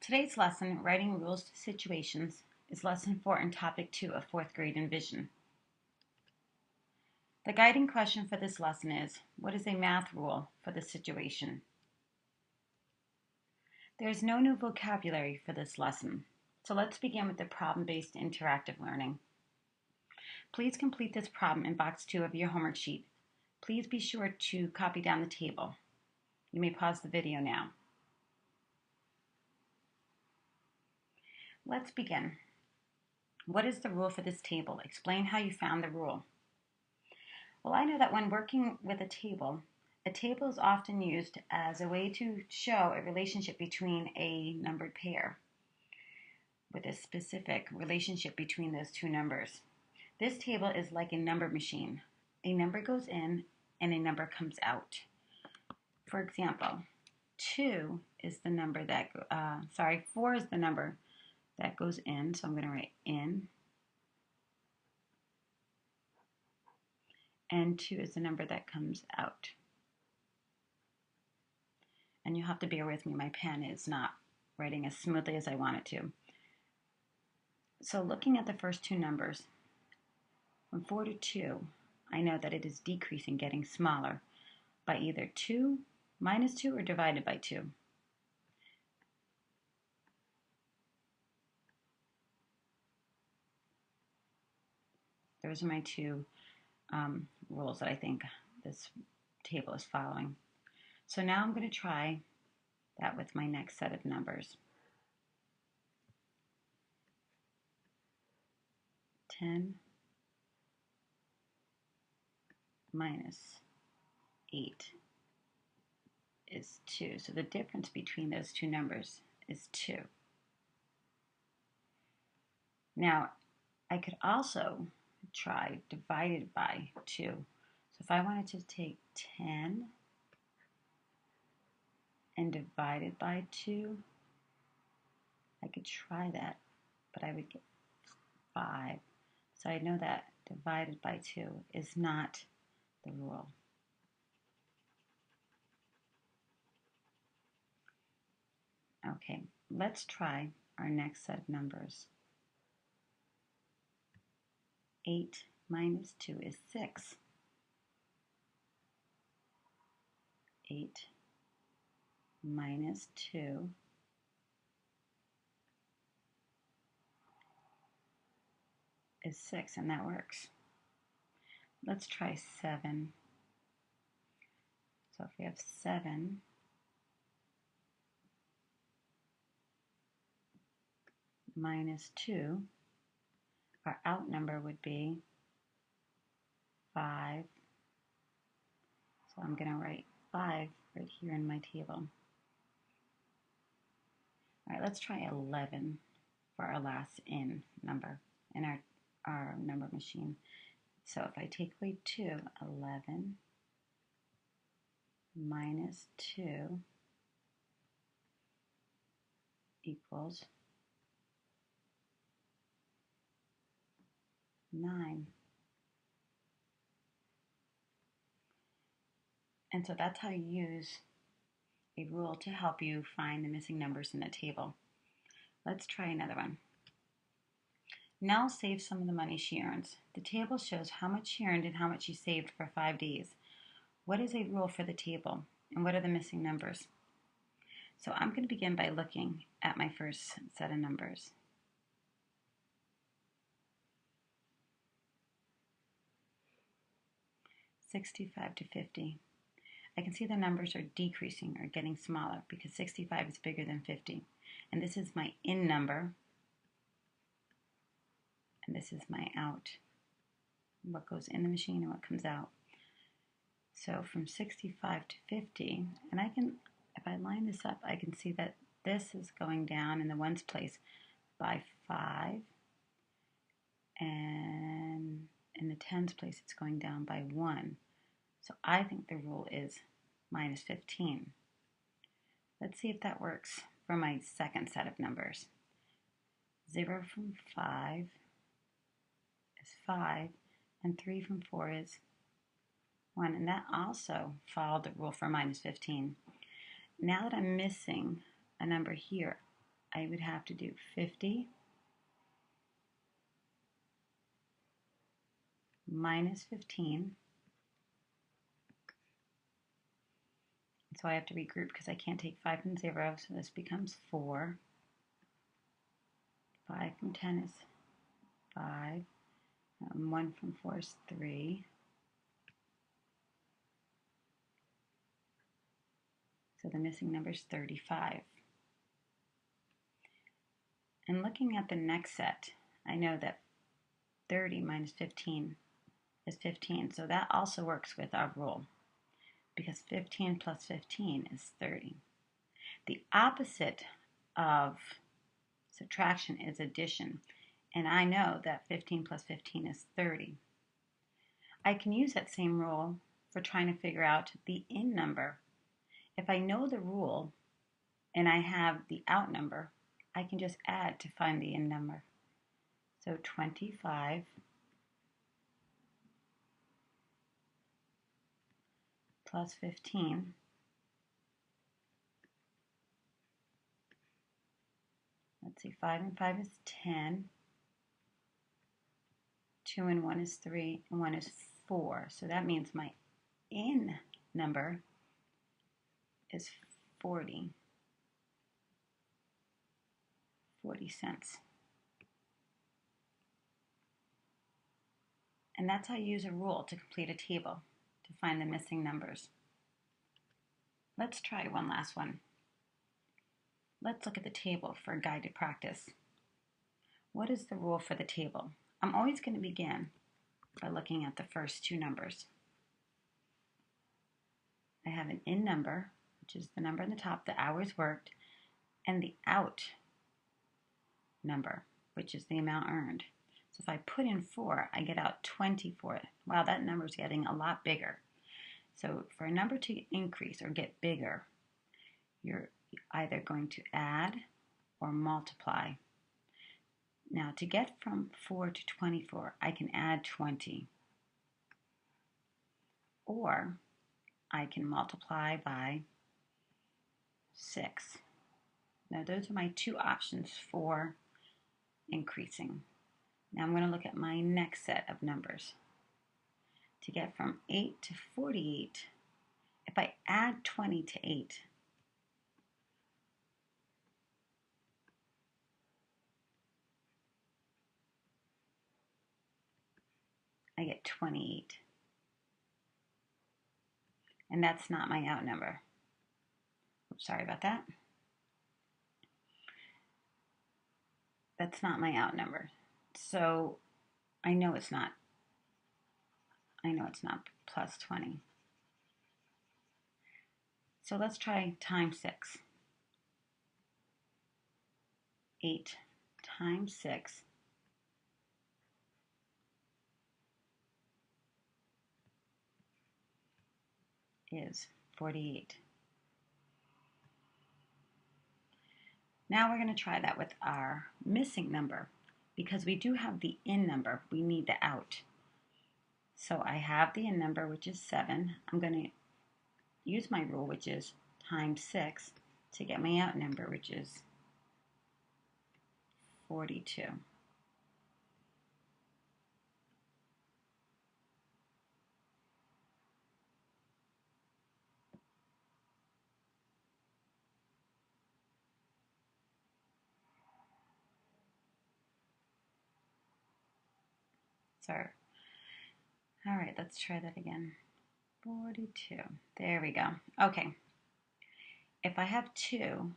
Today's lesson, Writing Rules to Situations, is Lesson 4 in Topic 2 of 4th grade Envision. The guiding question for this lesson is, what is a math rule for this situation? There is no new vocabulary for this lesson, so let's begin with the problem-based interactive learning. Please complete this problem in box 2 of your homework sheet. Please be sure to copy down the table. You may pause the video now. Let's begin. What is the rule for this table? Explain how you found the rule. Well, I know that when working with a table is often used as a way to show a relationship between a numbered pair with a specific relationship between those two numbers. This table is like a number machine. A number goes in and a number comes out. For example, 4 is the number that goes in, so I'm going to write in. And 2 is the number that comes out. And you'll have to bear with me, my pen is not writing as smoothly as I want it to. So looking at the first two numbers, from 4 to 2, I know that it is decreasing, getting smaller, by either 2, minus 2, or divided by 2. Those are my two rules that I think this table is following. So now I'm going to try that with my next set of numbers. 10 minus 8 is 2. So the difference between those two numbers is 2. Now, I could also try divided by 2. So if I wanted to take 10 and divide it by 2, I could try that, but I would get 5. So I know that divided by 2 is not the rule. Okay, let's try our next set of numbers. 8 minus 2 is 6. 8 minus 2 is 6, and that works. Let's try 7. So if we have 7 minus 2, our out number would be 5. So I'm going to write 5 right here in my table. All right, let's try 11 for our last in number in our number machine. So if I take away 2, 11 minus 2 equals 9. And so that's how you use a rule to help you find the missing numbers in a table. Let's try another one. Nell saves some of the money she earns. The table shows how much she earned and how much she saved for 5 days. What is a rule for the table, and what are the missing numbers? So I'm going to begin by looking at my first set of numbers. $65 to $50. I can see the numbers are decreasing or getting smaller because 65 is bigger than 50. And this is my in number, and this is my out. What goes in the machine and what comes out. So from 65 to 50, and if I line this up, I can see that this is going down in the ones place by 5, and in the tens place it's going down by 1. So I think the rule is minus 15. Let's see if that works for my second set of numbers. 0 from 5 is 5, and 3 from 4 is 1. And that also followed the rule for minus 15. Now that I'm missing a number here, I would have to do 50 minus 15. So I have to regroup because I can't take 5 from 0, so this becomes 4. 5 from 10 is 5. 1 from 4 is 3. So the missing number is 35. And looking at the next set, I know that 30 minus 15 is 15. So that also works with our rule because 15 plus 15 is 30. The opposite of subtraction is addition. And I know that 15 plus 15 is 30. I can use that same rule for trying to figure out the in number. If I know the rule and I have the out number, I can just add to find the in number. So 25 plus 15 let's see, 5 and 5 is 10. 2 and 1 is 3, and 1 is 4. So that means my in number is 40 cents. And that's how you use a rule to complete a table, to find the missing numbers. Let's try one last one. Let's look at the table for a guided practice. What is the rule for the table? I'm always going to begin by looking at the first two numbers. I have an in number, which is the number on the top, the hours worked, and the out number, which is the amount earned. So if I put in 4, I get out 24. Wow, that number is getting a lot bigger. So for a number to increase or get bigger, you're either going to add or multiply. Now to get from 4 to 24, I can add 20. Or I can multiply by 6. Now those are my two options for increasing. Now I'm going to look at my next set of numbers. To get from 8 to 48, if I add 20 to 8, I get 28. And that's not my out number. Oops, sorry about that. That's not my out number. So I know it's not plus 20. So let's try times 6. 8 times 6 is 48. Now we're going to try that with our missing number. Because we do have the in number, we need the out. So I have the in number, which is 7. I'm going to use my rule, which is times 6, to get my out number, which is 42. So, all right, let's try that again. 42. There we go. Okay. If I have 2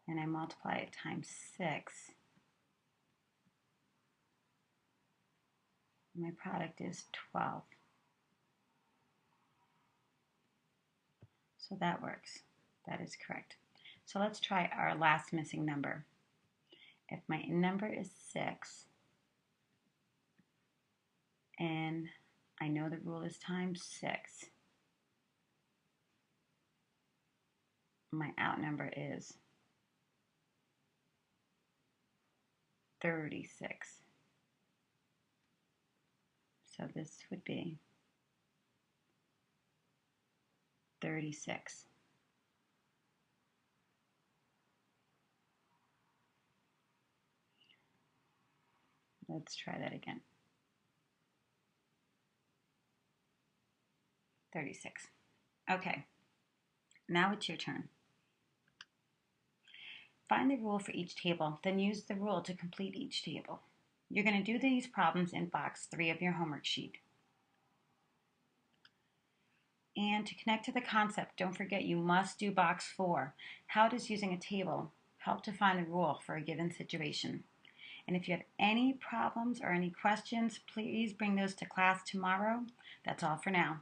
and I multiply it times 6, my product is 12. So that works. That is correct. So let's try our last missing number. If my in number is 6, and I know the rule is times 6, my out number is 36. So this would be 36. Let's try that again. 36. Okay, now it's your turn. Find the rule for each table, then use the rule to complete each table. You're going to do these problems in box 3 of your homework sheet. And to connect to the concept, don't forget you must do box 4. How does using a table help to find the rule for a given situation? And if you have any problems or any questions, please bring those to class tomorrow. That's all for now.